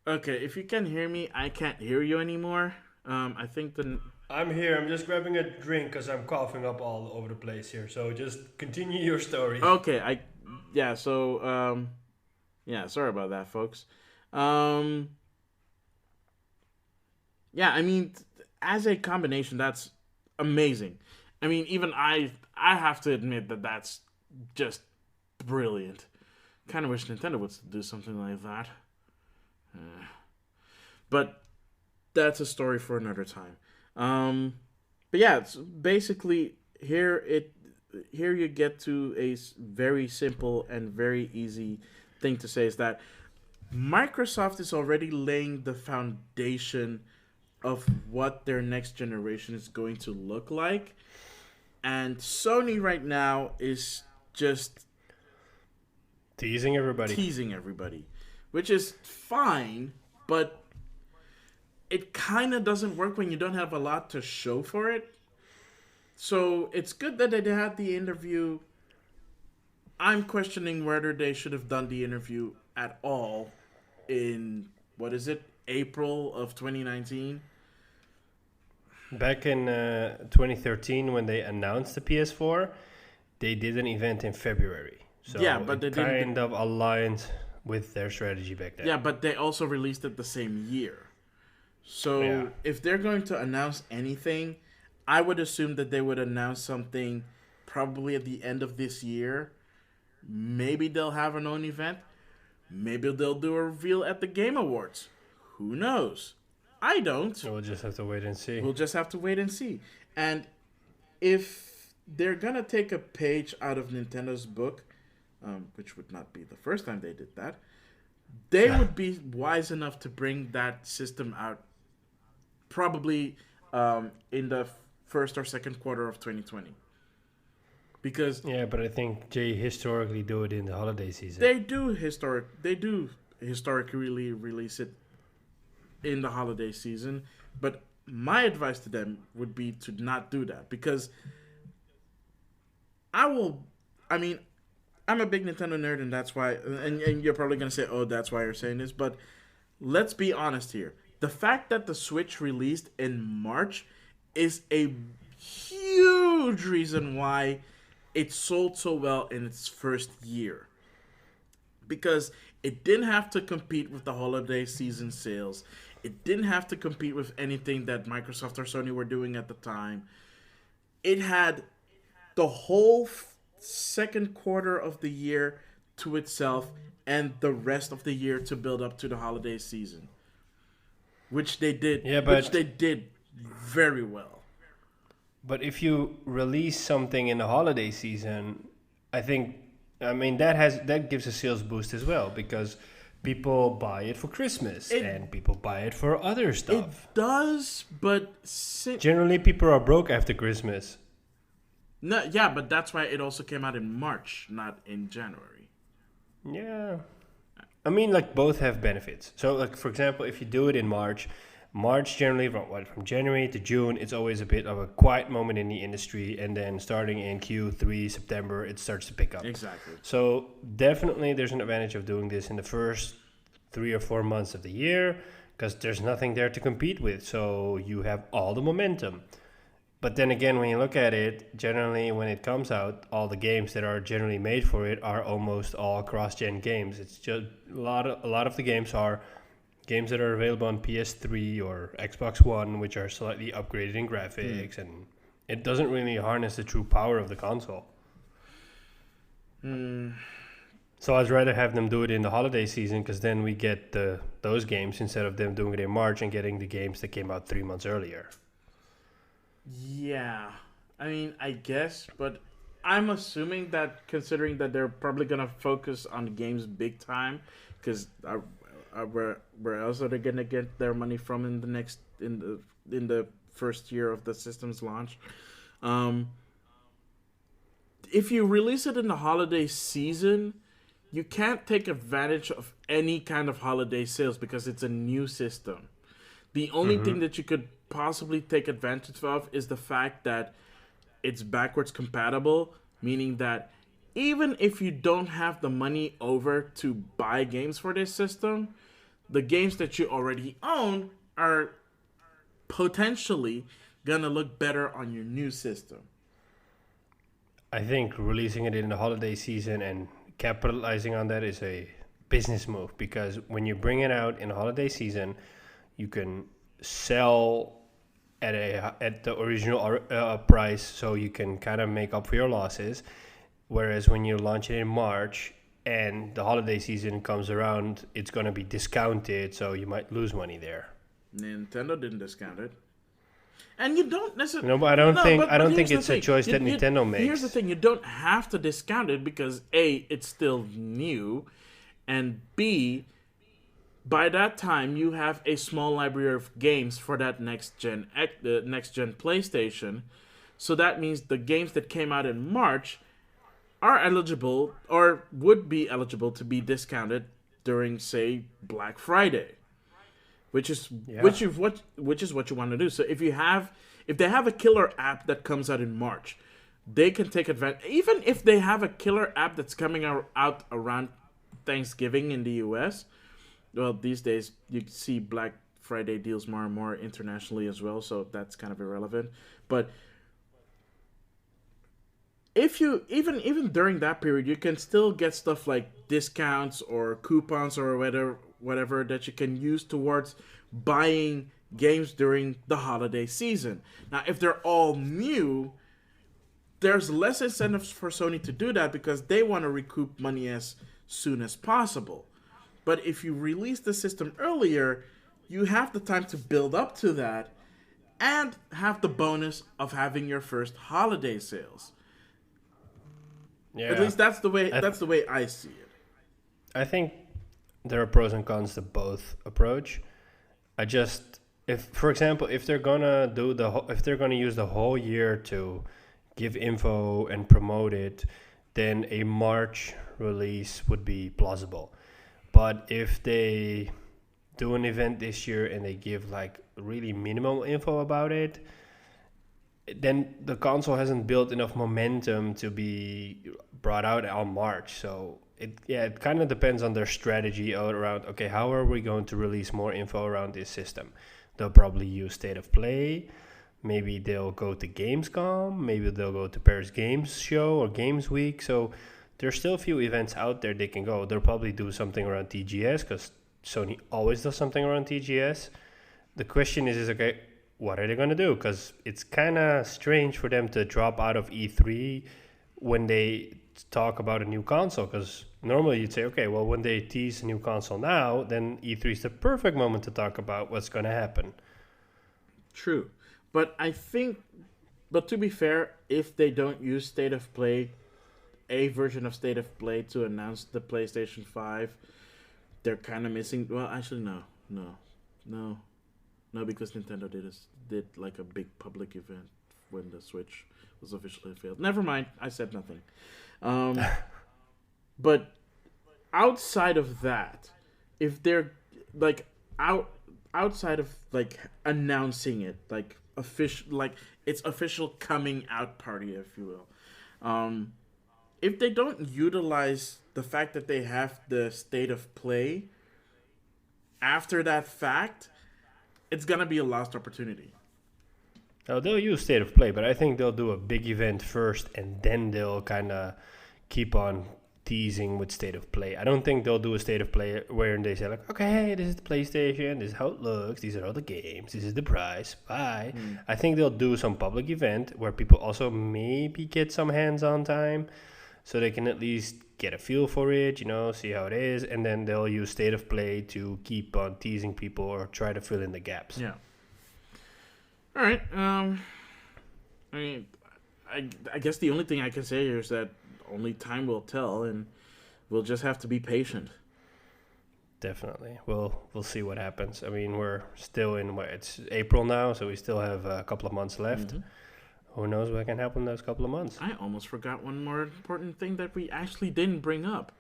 A: Okay, if you can hear me, I can't hear you anymore. I think
B: I'm here. I'm just grabbing a drink because I'm coughing up all over the place here. So just continue your story.
A: Okay, sorry about that, folks. I mean, as a combination, that's amazing. I mean, even I have to admit that that's just brilliant. Kind of wish Nintendo would do something like that. But that's a story for another time. But yeah, it's basically here you get to a very simple and very easy thing to say is that Microsoft is already laying the foundation of what their next generation is going to look like. And Sony right now is just
B: teasing
A: everybody, which is fine, but it kind of doesn't work when you don't have a lot to show for it. So it's good that they had the interview. I'm questioning whether they should have done the interview at all in, April of 2019?
B: Back in 2013, when they announced the PS4, they did an event in February. So but they kind of aligned with their strategy back then.
A: Yeah, but they also released it the same year. So if they're going to announce anything, I would assume that they would announce something probably at the end of this year. Maybe they'll have an own event. Maybe they'll do a reveal at the Game Awards. Who knows? I don't.
B: We'll just have to wait and see.
A: And if they're going to take a page out of Nintendo's book, which would not be the first time they did that, they would be wise enough to bring that system out probably in the first or second quarter of 2020. Because
B: but I think they historically do it in the holiday season.
A: They do historically release it in the holiday season, but my advice to them would be to not do that, because I will. I mean, I'm a big Nintendo nerd, and that's why. And you're probably gonna say, "Oh, that's why you're saying this." But let's be honest here. The fact that the Switch released in March is a huge reason why it sold so well in its first year, because it didn't have to compete with the holiday season sales. It didn't have to compete with anything that Microsoft or Sony were doing at the time. It had the whole second quarter of the year to itself and the rest of the year to build up to the holiday season, which they did.
B: Yeah,
A: Which
B: but
A: they did very well.
B: but if you release something in the holiday season, that gives a sales boost as well because people buy it for Christmas
A: It
B: and people buy it for other
A: it
B: stuff.
A: does, but
B: Generally, people are broke after Christmas.
A: no, yeah, but that's why it also came out in March, not in January.
B: Yeah. I mean, like both have benefits. So, like for example, if you do it in March, March generally from January to June, it's always a bit of a quiet moment in the industry, and then starting in Q3 September, it starts to pick up.
A: Exactly.
B: So definitely, there's an advantage of doing this in the first 3 or 4 months of the year because there's nothing there to compete with. So you have all the momentum. But then again, when you look at it, generally when it comes out, all the games that are generally made for it are almost all cross-gen games. It's just a lot of the games are games that are available on PS3 or Xbox One, which are slightly upgraded in graphics, and it doesn't really harness the true power of the console. So I'd rather have them do it in the holiday season because then we get those games instead of them doing it in March and getting the games that came out 3 months earlier.
A: Yeah, I mean, I guess, but I'm assuming that considering that they're probably gonna focus on games big time, because where else are they gonna get their money from in the first year of the system's launch? If you release it in the holiday season, you can't take advantage of any kind of holiday sales because it's a new system. The only thing that you could possibly take advantage of is the fact that it's backwards compatible, meaning that even if you don't have the money over to buy games for this system, the games that you already own are potentially gonna look better on your new system.
B: I think releasing it in the holiday season and capitalizing on that is a business move because when you bring it out in the holiday season, you can sell at the original price, so you can kind of make up for your losses. Whereas when you launch it in March and the holiday season comes around, it's going to be discounted, so you might lose money there.
A: Nintendo didn't discount it. And you don't necessarily.
B: No, but I don't think it's a choice that Nintendo makes.
A: Here's the thing: you don't have to discount it because A, it's still new, and B, by that time you have a small library of games for that next gen PlayStation. So that means the games that came out in March are eligible or would be eligible to be discounted during, say, Black Friday. Which is what you want to do. So if they have a killer app that comes out in March, they can take advantage. Even if they have a killer app that's coming out around Thanksgiving in the US, well, these days you see Black Friday deals more and more internationally as well, so that's kind of irrelevant. But if you even during that period, you can still get stuff like discounts or coupons or whatever that you can use towards buying games during the holiday season. Now, if they're all new, there's less incentives for Sony to do that because they want to recoup money as soon as possible. But if you release the system earlier, you have the time to build up to that and have the bonus of having your first holiday sales. Yeah. At least that's the way I see it.
B: I think there are pros and cons to both approach. For example, if they're gonna use the whole year to give info and promote it, then a March release would be plausible. But if they do an event this year and they give like really minimal info about it, then the console hasn't built enough momentum to be brought out on March. So it kind of depends on their strategy around, okay, how are we going to release more info around this system? They'll probably use State of Play. Maybe they'll go to Gamescom. Maybe they'll go to Paris Games Show or Games Week. So there's still a few events out there they can go. They'll probably do something around TGS because Sony always does something around TGS. The question is okay, what are they going to do? Because it's kind of strange for them to drop out of E3 when they talk about a new console. Because normally you'd say, okay, well, when they tease a new console now, then E3 is the perfect moment to talk about what's going to happen.
A: True. But to be fair, if they don't use State of Play, a version of State of Play to announce the PlayStation 5, they're kind of missing. Well, actually, no, because Nintendo did like a big public event when the Switch was officially failed. Never mind, I said nothing. But outside of that, if they're like outside of like announcing it, like official, like it's official coming out party, if you will. If they don't utilize the fact that they have the State of Play after that fact, it's gonna be a lost opportunity.
B: Now, they'll use State of Play, but I think they'll do a big event first, and then they'll kind of keep on teasing with State of Play. I don't think they'll do a State of Play where they say like, okay, this is the PlayStation, this is how it looks, these are all the games, this is the price, bye. I think they'll do some public event where people also maybe get some hands-on time so they can at least get a feel for it, see how it is, and then they'll use State of Play to keep on teasing people or try to fill in the gaps.
A: Yeah. All right. I mean, I guess the only thing I can say here is that only time will tell, and we'll just have to be patient.
B: Definitely. We'll see what happens. I mean, we're still in it's April now, so we still have a couple of months left. Mm-hmm. Who knows what can happen in those couple of months?
A: I almost forgot one more important thing that we actually didn't bring up.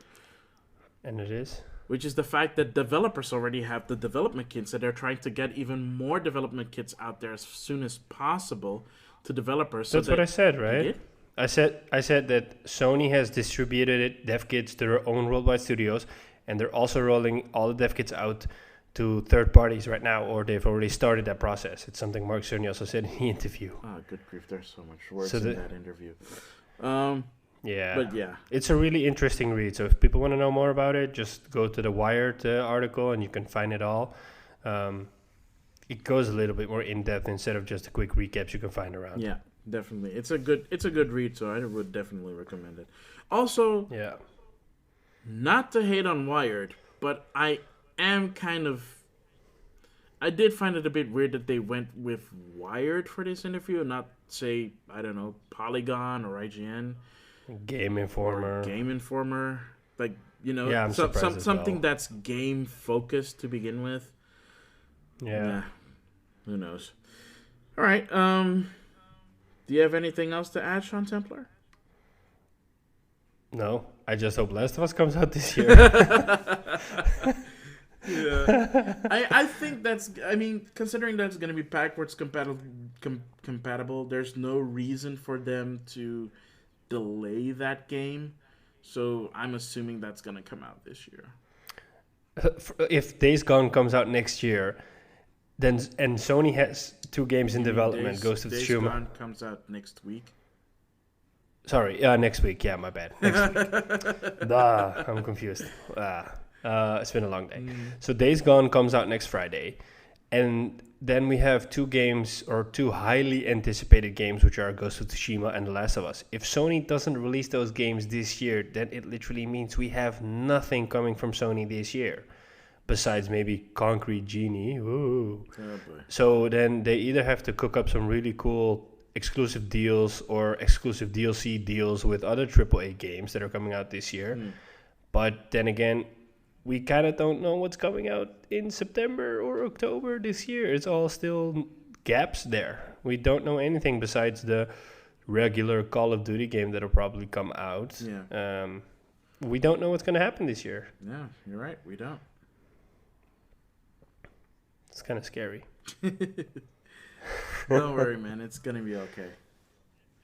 B: And it is?
A: Which is the fact that developers already have the development kits, and they're trying to get even more development kits out there as soon as possible to developers.
B: That's what I said, right? I said that Sony has distributed dev kits to their own worldwide studios, and they're also rolling all the dev kits out to third parties right now, or they've already started that process. It's something Mark Cerny also said in the interview.
A: Oh, good grief. There's so much words in that interview.
B: Yeah.
A: But yeah.
B: It's a really interesting read. So if people want to know more about it, just go to the Wired article and you can find it all. It goes a little bit more in-depth instead of just the quick recaps you can find around.
A: Yeah, definitely. It's a good read, so I would definitely recommend it. Also, not to hate on Wired, but I did find it a bit weird that they went with Wired for this interview and not, say, I don't know, Polygon or IGN.
B: Game Informer.
A: Like,
B: I'm surprised
A: something that's game-focused to begin with.
B: Yeah.
A: Who knows? All right. Do you have anything else to add, Sean Templar?
B: No. I just hope Last of Us comes out this year.
A: Yeah. I think considering that's going to be backwards compatible, there's no reason for them to delay that game. So I'm assuming that's going to come out this year.
B: If Days Gone comes out next year, then and Sony has 2 games in development, Ghost of Tsushima.
A: Days Gone comes out next week.
B: Sorry, next week. Yeah, my bad. Next week. I'm confused. It's been a long day. So Days Gone comes out next Friday. And then we have 2 games, or 2 highly anticipated games, which are Ghost of Tsushima and The Last of Us. If Sony doesn't release those games this year, then it literally means we have nothing coming from Sony this year. Besides maybe Concrete Genie. Ooh. Oh boy. So then they either have to cook up some really cool exclusive deals or exclusive DLC deals with other AAA games that are coming out this year. But then again, we kind of don't know what's coming out in September or October this year. It's all still gaps there. We don't know anything besides the regular Call of Duty game that'll probably come out.
A: Yeah.
B: We don't know what's going to happen this year.
A: Yeah, you're right. We don't.
B: kind of scary.
A: Don't worry, man. It's gonna be okay.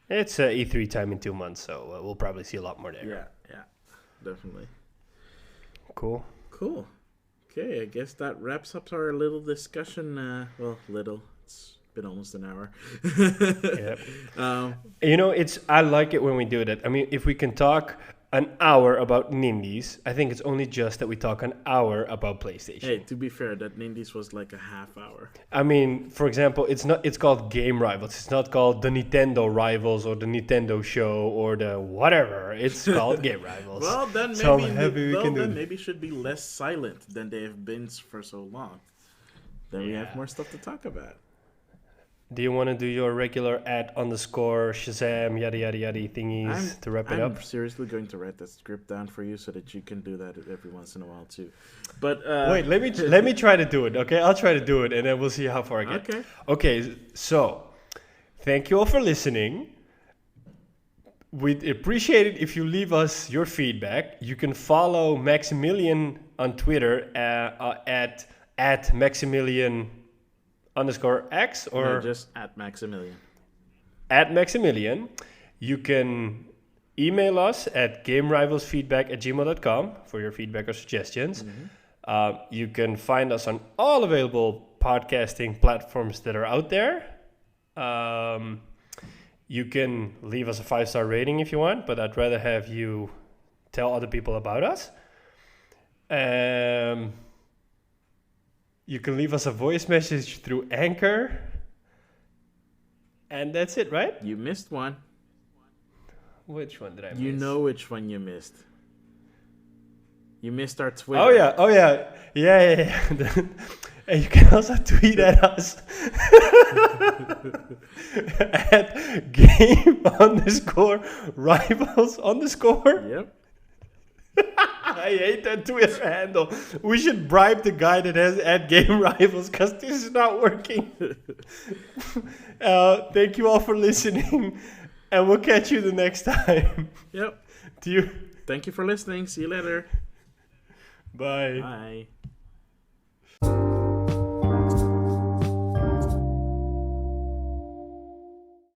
B: It's E3 time in 2 months, so we'll probably see a lot more there.
A: Yeah, definitely.
B: Cool.
A: Okay, I guess that wraps up our little discussion. Little. It's been almost an hour.
B: Yep. I like it when we do that. I mean, if we can talk an hour about Nindies, I think it's only just that we talk an hour about PlayStation.
A: Hey, to be fair, that Nindies was like a half hour.
B: I mean, for example, it's called Game Rivals. It's not called the Nintendo Rivals or the Nintendo Show or the whatever. It's called Game Rivals.
A: Well, then maybe should be less silent than they have been for so long. Then we have more stuff to talk about.
B: Do you want to do your regular @_Shazam yada yada yada thingies to wrap it up?
A: I'm seriously going to write that script down for you so that you can do that every once in a while too. But
B: wait, let me try to do it. Okay, I'll try to do it, and then we'll see how far I get. Okay. So thank you all for listening. We'd appreciate it if you leave us your feedback. You can follow Maximilian on Twitter at Maximilian_X or
A: just at Maximilian.
B: At Maximilian. You can email us at gamerivalsfeedback@gmail.com for your feedback or suggestions. Mm-hmm. You can find us on all available podcasting platforms that are out there. You can leave us a 5-star rating if you want, but I'd rather have you tell other people about us. You can leave us a voice message through Anchor. And that's it, right?
A: You missed one.
B: Which one did I miss?
A: You know which one you missed. You missed our Twitter.
B: Oh, yeah. Yeah. And you can also tweet at us at game_rivals_.
A: Yep.
B: I hate that Twitter handle. We should bribe the guy that has @GameRivals because this is not working. Thank you all for listening, and we'll catch you the next time.
A: Yep.
B: Thank you
A: for listening. See you later.
B: Bye.
A: Bye.